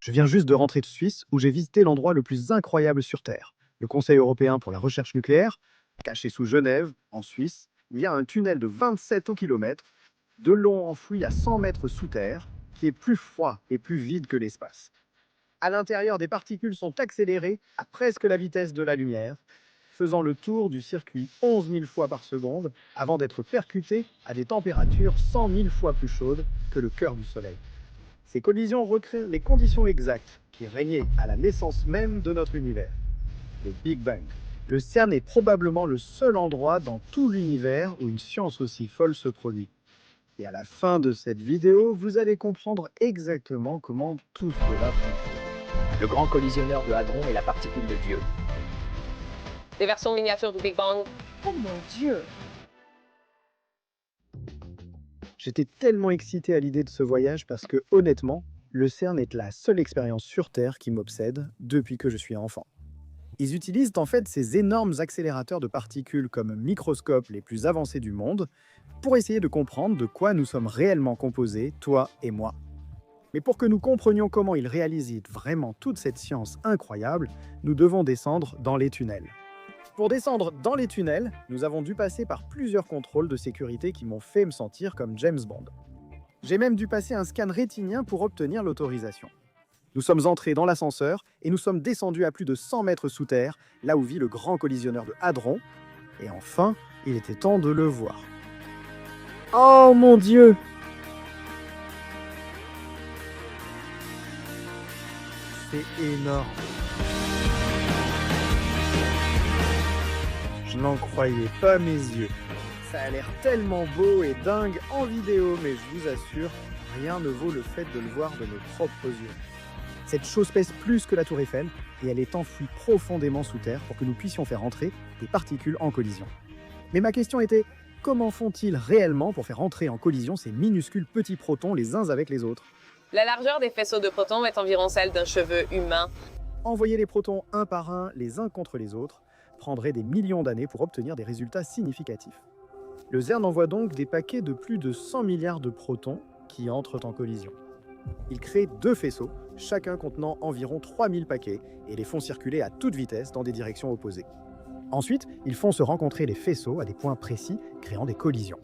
Je viens juste de rentrer de Suisse où j'ai visité l'endroit le plus incroyable sur Terre, le Conseil européen pour la recherche nucléaire, caché sous Genève, en Suisse. Il y a un tunnel de 27 km, de long enfoui à 100 mètres sous terre, qui est plus froid et plus vide que l'espace. À l'intérieur, des particules sont accélérées à presque la vitesse de la lumière, faisant le tour du circuit 11 000 fois par seconde avant d'être percutées à des températures 100 000 fois plus chaudes que le cœur du Soleil. Ces collisions recréent les conditions exactes qui régnaient à la naissance même de notre univers, le Big Bang. Le CERN est probablement le seul endroit dans tout l'univers où une science aussi folle se produit. Et à la fin de cette vidéo, vous allez comprendre exactement comment tout cela fonctionne. Le grand collisionneur de hadron est la particule de Dieu. Des versions miniatures du Big Bang. Oh mon Dieu! J'étais tellement excité à l'idée de ce voyage parce que, honnêtement, le CERN est la seule expérience sur Terre qui m'obsède depuis que je suis enfant. Ils utilisent en fait ces énormes accélérateurs de particules comme microscopes les plus avancés du monde pour essayer de comprendre de quoi nous sommes réellement composés, toi et moi. Mais pour que nous comprenions comment ils réalisent vraiment toute cette science incroyable, nous devons descendre dans les tunnels. Pour descendre dans les tunnels, nous avons dû passer par plusieurs contrôles de sécurité qui m'ont fait me sentir comme James Bond. J'ai même dû passer un scan rétinien pour obtenir l'autorisation. Nous sommes entrés dans l'ascenseur et nous sommes descendus à plus de 100 mètres sous terre, là où vit le grand collisionneur de hadron. Et enfin, il était temps de le voir. Oh mon Dieu! C'est énorme. Je n'en croyais pas mes yeux. Ça a l'air tellement beau et dingue en vidéo, mais je vous assure, rien ne vaut le fait de le voir de nos propres yeux. Cette chose pèse plus que la tour Eiffel et elle est enfouie profondément sous terre pour que nous puissions faire entrer des particules en collision. Mais ma question était, comment font-ils réellement pour faire entrer en collision ces minuscules petits protons les uns avec les autres? La largeur des faisceaux de protons est environ celle d'un cheveu humain. Envoyer les protons un par un, les uns contre les autres, prendrait des millions d'années pour obtenir des résultats significatifs. Le CERN envoie donc des paquets de plus de 100 milliards de protons qui entrent en collision. Il crée deux faisceaux, chacun contenant environ 3000 paquets, et les font circuler à toute vitesse dans des directions opposées. Ensuite, ils font se rencontrer les faisceaux à des points précis, créant des collisions.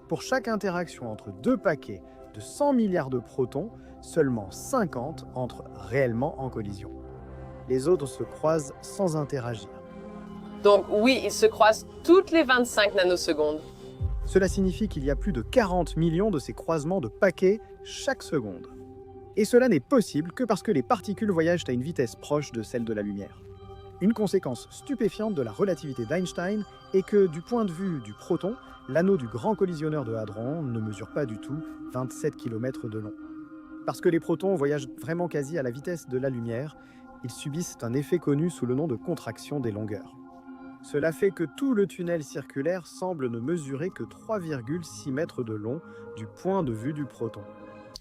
Pour chaque interaction entre deux paquets de 100 milliards de protons, seulement 50 entrent réellement en collision. Les autres se croisent sans interagir. Donc oui, ils se croisent toutes les 25 nanosecondes. Cela signifie qu'il y a plus de 40 millions de ces croisements de paquets chaque seconde. Et cela n'est possible que parce que les particules voyagent à une vitesse proche de celle de la lumière. Une conséquence stupéfiante de la relativité d'Einstein est que, du point de vue du proton, l'anneau du grand collisionneur de hadron ne mesure pas du tout 27 km de long. Parce que les protons voyagent vraiment quasi à la vitesse de la lumière, ils subissent un effet connu sous le nom de contraction des longueurs. Cela fait que tout le tunnel circulaire semble ne mesurer que 3,6 mètres de long du point de vue du proton.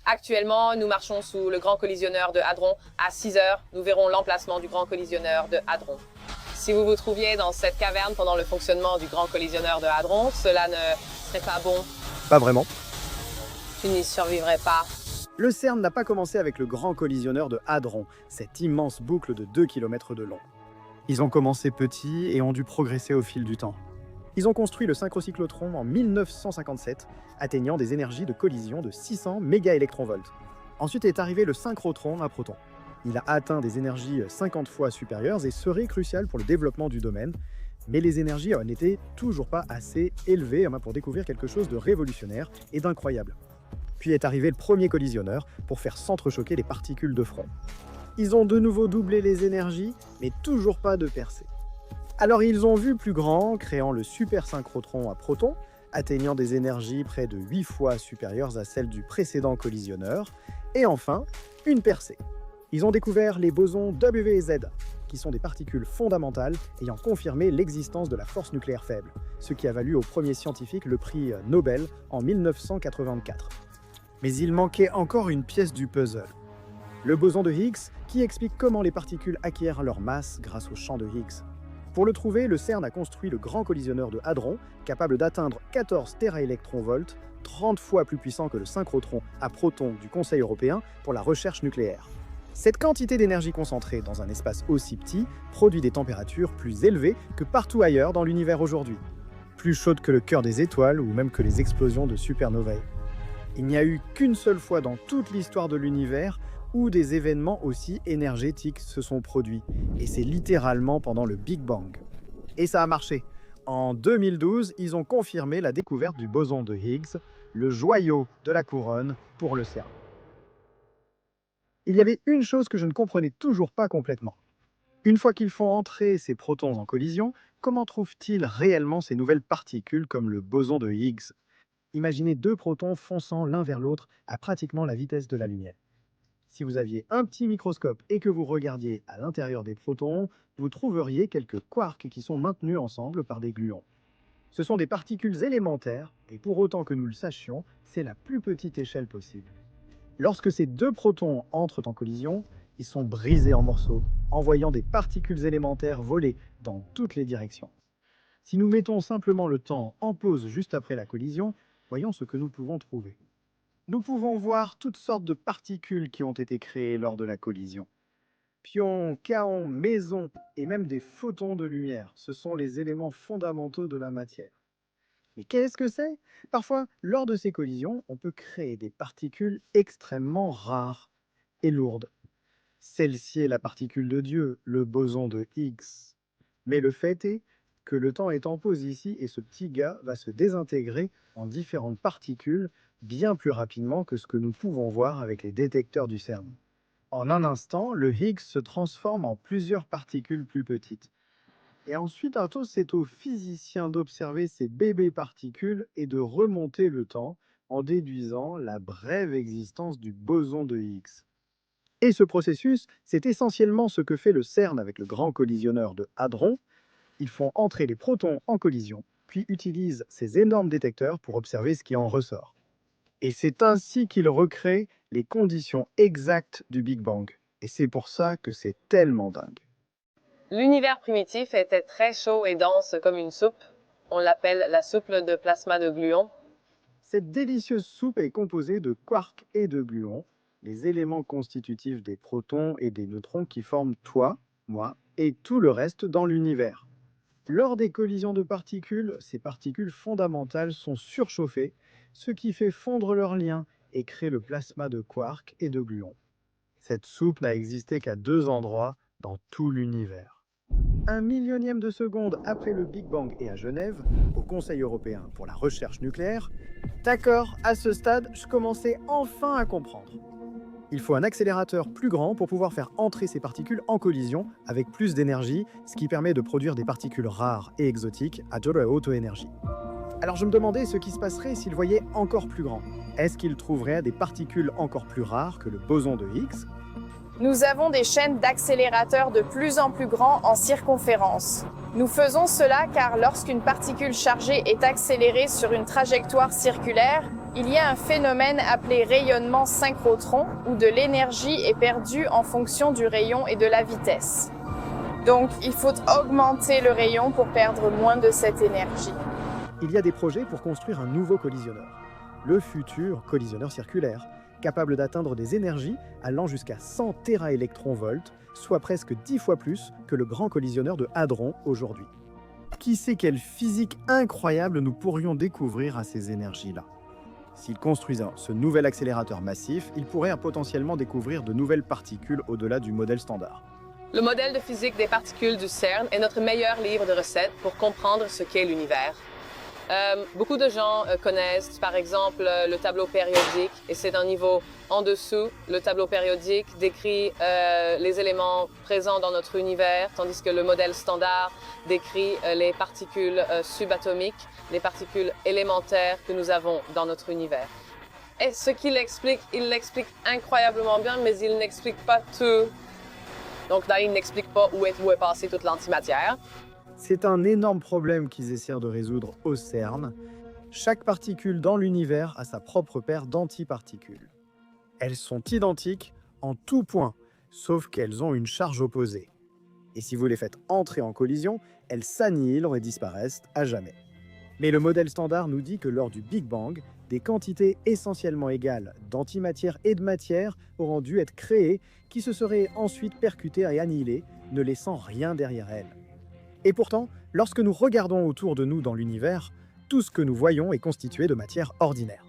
Actuellement, nous marchons sous le grand collisionneur de hadron. À 6 heures, nous verrons l'emplacement du grand collisionneur de hadron. Si vous vous trouviez dans cette caverne pendant le fonctionnement du grand collisionneur de hadron, cela ne serait pas bon. Pas vraiment. Tu n'y survivrais pas. Le CERN n'a pas commencé avec le grand collisionneur de hadron, cette immense boucle de 2 km de long. Ils ont commencé petits et ont dû progresser au fil du temps. Ils ont construit le synchrocyclotron en 1957, atteignant des énergies de collision de 600 mégaélectronvolts. Ensuite est arrivé le synchrotron à protons. Il a atteint des énergies 50 fois supérieures et serait crucial pour le développement du domaine, mais les énergies n'étaient toujours pas assez élevées pour découvrir quelque chose de révolutionnaire et d'incroyable. Puis est arrivé le premier collisionneur pour faire s'entrechoquer les particules de front. Ils ont de nouveau doublé les énergies, mais toujours pas de percée. Alors ils ont vu plus grand, créant le supersynchrotron à protons, atteignant des énergies près de 8 fois supérieures à celles du précédent collisionneur, et enfin, une percée. Ils ont découvert les bosons W et Z, qui sont des particules fondamentales ayant confirmé l'existence de la force nucléaire faible, ce qui a valu au premier scientifique le prix Nobel en 1984. Mais il manquait encore une pièce du puzzle. Le boson de Higgs, qui explique comment les particules acquièrent leur masse grâce au champ de Higgs. Pour le trouver, le CERN a construit le grand collisionneur de hadron, capable d'atteindre 14 téraélectronvolts, 30 fois plus puissant que le synchrotron à protons du Conseil européen pour la recherche nucléaire. Cette quantité d'énergie concentrée dans un espace aussi petit produit des températures plus élevées que partout ailleurs dans l'univers aujourd'hui. Plus chaudes que le cœur des étoiles ou même que les explosions de supernovae. Il n'y a eu qu'une seule fois dans toute l'histoire de l'univers où des événements aussi énergétiques se sont produits. Et c'est littéralement pendant le Big Bang. Et ça a marché. En 2012, ils ont confirmé la découverte du boson de Higgs, le joyau de la couronne pour le CERN. Il y avait une chose que je ne comprenais toujours pas complètement. Une fois qu'ils font entrer ces protons en collision, comment trouvent-ils réellement ces nouvelles particules comme le boson de Higgs? Imaginez deux protons fonçant l'un vers l'autre à pratiquement la vitesse de la lumière. Si vous aviez un petit microscope et que vous regardiez à l'intérieur des protons, vous trouveriez quelques quarks qui sont maintenus ensemble par des gluons. Ce sont des particules élémentaires, et pour autant que nous le sachions, c'est la plus petite échelle possible. Lorsque ces deux protons entrent en collision, ils sont brisés en morceaux, envoyant des particules élémentaires voler dans toutes les directions. Si nous mettons simplement le temps en pause juste après la collision, voyons ce que nous pouvons trouver. Nous pouvons voir toutes sortes de particules qui ont été créées lors de la collision. Pions, kaons, mésons et même des photons de lumière, ce sont les éléments fondamentaux de la matière. Mais qu'est-ce que c'est? Parfois, lors de ces collisions, on peut créer des particules extrêmement rares et lourdes. Celle-ci est la particule de Dieu, le boson de Higgs. Mais le fait est que le temps est en pause ici et ce petit gars va se désintégrer en différentes particules bien plus rapidement que ce que nous pouvons voir avec les détecteurs du CERN. En un instant, le Higgs se transforme en plusieurs particules plus petites. Et ensuite, c'est aux physiciens d'observer ces bébés particules et de remonter le temps en déduisant la brève existence du boson de Higgs. Et ce processus, c'est essentiellement ce que fait le CERN avec le grand collisionneur de Hadron. Ils font entrer les protons en collision, puis utilisent ces énormes détecteurs pour observer ce qui en ressort. Et c'est ainsi qu'ils recréent les conditions exactes du Big Bang. Et c'est pour ça que c'est tellement dingue. L'univers primitif était très chaud et dense comme une soupe. On l'appelle la soupe de plasma de gluons. Cette délicieuse soupe est composée de quarks et de gluons, les éléments constitutifs des protons et des neutrons qui forment toi, moi et tout le reste dans l'univers. Lors des collisions de particules, ces particules fondamentales sont surchauffées, ce qui fait fondre leurs liens et crée le plasma de quarks et de gluons. Cette soupe n'a existé qu'à deux endroits dans tout l'univers. 1 millionième de seconde après le Big Bang et à Genève, au Conseil européen pour la recherche nucléaire. D'accord, à ce stade, je commençais enfin à comprendre. Il faut un accélérateur plus grand pour pouvoir faire entrer ces particules en collision avec plus d'énergie, ce qui permet de produire des particules rares et exotiques à de la haute énergie. Alors je me demandais ce qui se passerait s'ils voyaient encore plus grand. Est-ce qu'ils trouveraient des particules encore plus rares que le boson de Higgs? Nous avons des chaînes d'accélérateurs de plus en plus grands en circonférence. Nous faisons cela car lorsqu'une particule chargée est accélérée sur une trajectoire circulaire, il y a un phénomène appelé rayonnement synchrotron où de l'énergie est perdue en fonction du rayon et de la vitesse. Donc, il faut augmenter le rayon pour perdre moins de cette énergie. Il y a des projets pour construire un nouveau collisionneur, le futur collisionneur circulaire, capable d'atteindre des énergies allant jusqu'à 100 téraélectronvolts, soit presque 10 fois plus que le grand collisionneur de Hadron aujourd'hui. Qui sait quelle physique incroyable nous pourrions découvrir à ces énergies-là? S'ils construisent ce nouvel accélérateur massif, ils pourraient potentiellement découvrir de nouvelles particules au-delà du modèle standard. Le modèle de physique des particules du CERN est notre meilleur livre de recettes pour comprendre ce qu'est l'univers. Beaucoup de gens connaissent par exemple le tableau périodique et c'est d'un niveau en dessous. Le tableau périodique décrit les éléments présents dans notre univers, tandis que le modèle standard décrit les particules subatomiques, les particules élémentaires que nous avons dans notre univers. Et ce qu'il explique, il l'explique incroyablement bien, mais il n'explique pas tout. Donc là, il n'explique pas où est passée toute l'antimatière. C'est un énorme problème qu'ils essaient de résoudre au CERN. Chaque particule dans l'univers a sa propre paire d'antiparticules. Elles sont identiques en tout point, sauf qu'elles ont une charge opposée. Et si vous les faites entrer en collision, elles s'annihilent et disparaissent à jamais. Mais le modèle standard nous dit que lors du Big Bang, des quantités essentiellement égales d'antimatière et de matière auront dû être créées, qui se seraient ensuite percutées et annihilées, ne laissant rien derrière elles. Et pourtant, lorsque nous regardons autour de nous dans l'univers, tout ce que nous voyons est constitué de matière ordinaire.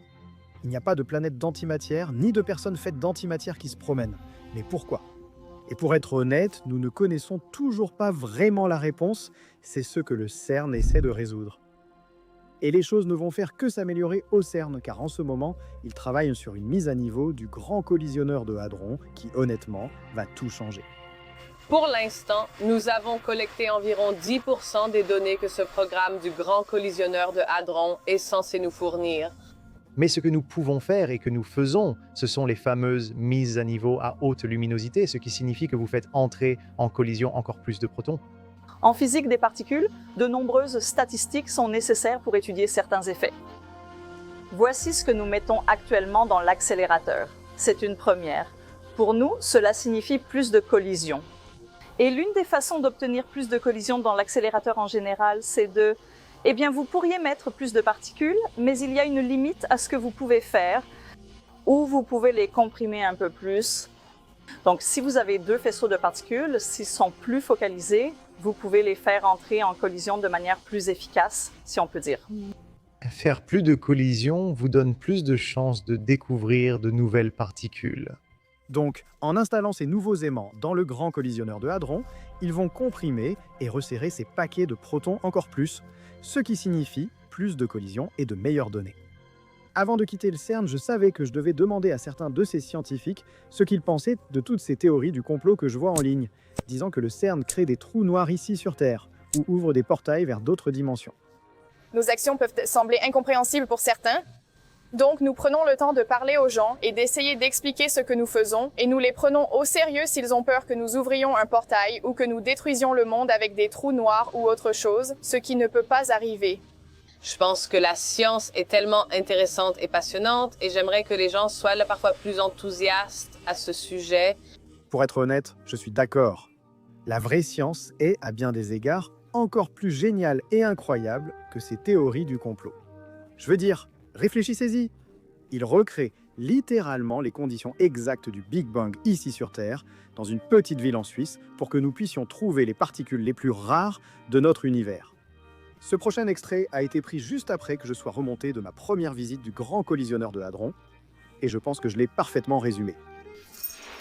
Il n'y a pas de planète d'antimatière, ni de personnes faites d'antimatière qui se promènent. Mais pourquoi ? Et pour être honnête, nous ne connaissons toujours pas vraiment la réponse, c'est ce que le CERN essaie de résoudre. Et les choses ne vont faire que s'améliorer au CERN, car en ce moment, ils travaillent sur une mise à niveau du grand collisionneur de hadrons qui, honnêtement, va tout changer. Pour l'instant, nous avons collecté environ 10% des données que ce programme du grand collisionneur de hadrons est censé nous fournir. Mais ce que nous pouvons faire et que nous faisons, ce sont les fameuses mises à niveau à haute luminosité, ce qui signifie que vous faites entrer en collision encore plus de protons. En physique des particules, de nombreuses statistiques sont nécessaires pour étudier certains effets. Voici ce que nous mettons actuellement dans l'accélérateur. C'est une première. Pour nous, cela signifie plus de collisions. Et l'une des façons d'obtenir plus de collisions dans l'accélérateur en général, c'est de... Eh bien, vous pourriez mettre plus de particules, mais il y a une limite à ce que vous pouvez faire, ou vous pouvez les comprimer un peu plus. Donc, si vous avez deux faisceaux de particules, s'ils sont plus focalisés, vous pouvez les faire entrer en collision de manière plus efficace, si on peut dire. Faire plus de collisions vous donne plus de chances de découvrir de nouvelles particules. Donc, en installant ces nouveaux aimants dans le grand collisionneur de hadrons, ils vont comprimer et resserrer ces paquets de protons encore plus, ce qui signifie plus de collisions et de meilleures données. Avant de quitter le CERN, je savais que je devais demander à certains de ces scientifiques ce qu'ils pensaient de toutes ces théories du complot que je vois en ligne, disant que le CERN crée des trous noirs ici sur Terre, ou ouvre des portails vers d'autres dimensions. Nos actions peuvent sembler incompréhensibles pour certains, donc nous prenons le temps de parler aux gens et d'essayer d'expliquer ce que nous faisons, et nous les prenons au sérieux s'ils ont peur que nous ouvrions un portail ou que nous détruisions le monde avec des trous noirs ou autre chose, ce qui ne peut pas arriver. Je pense que la science est tellement intéressante et passionnante et j'aimerais que les gens soient là parfois plus enthousiastes à ce sujet. Pour être honnête, je suis d'accord. La vraie science est, à bien des égards, encore plus géniale et incroyable que ces théories du complot. Je veux dire, réfléchissez-y. Il recrée littéralement les conditions exactes du Big Bang ici sur Terre, dans une petite ville en Suisse, pour que nous puissions trouver les particules les plus rares de notre univers. Ce prochain extrait a été pris juste après que je sois remonté de ma première visite du grand collisionneur de hadrons, et je pense que je l'ai parfaitement résumé.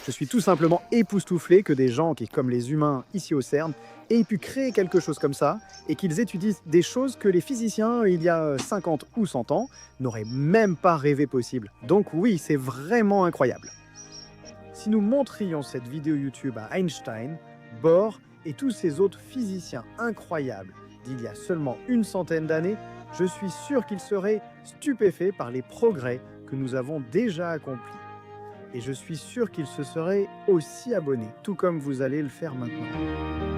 Je suis tout simplement époustouflé que des gens qui, comme les humains ici au CERN, aient pu créer quelque chose comme ça et qu'ils étudient des choses que les physiciens, il y a 50 ou 100 ans, n'auraient même pas rêvé possible. Donc oui, c'est vraiment incroyable. Si nous montrions cette vidéo YouTube à Einstein, Bohr et tous ces autres physiciens incroyables d'il y a seulement une centaine d'années, je suis sûr qu'ils seraient stupéfaits par les progrès que nous avons déjà accomplis. Et je suis sûr qu'ils se seraient aussi abonnés, tout comme vous allez le faire maintenant.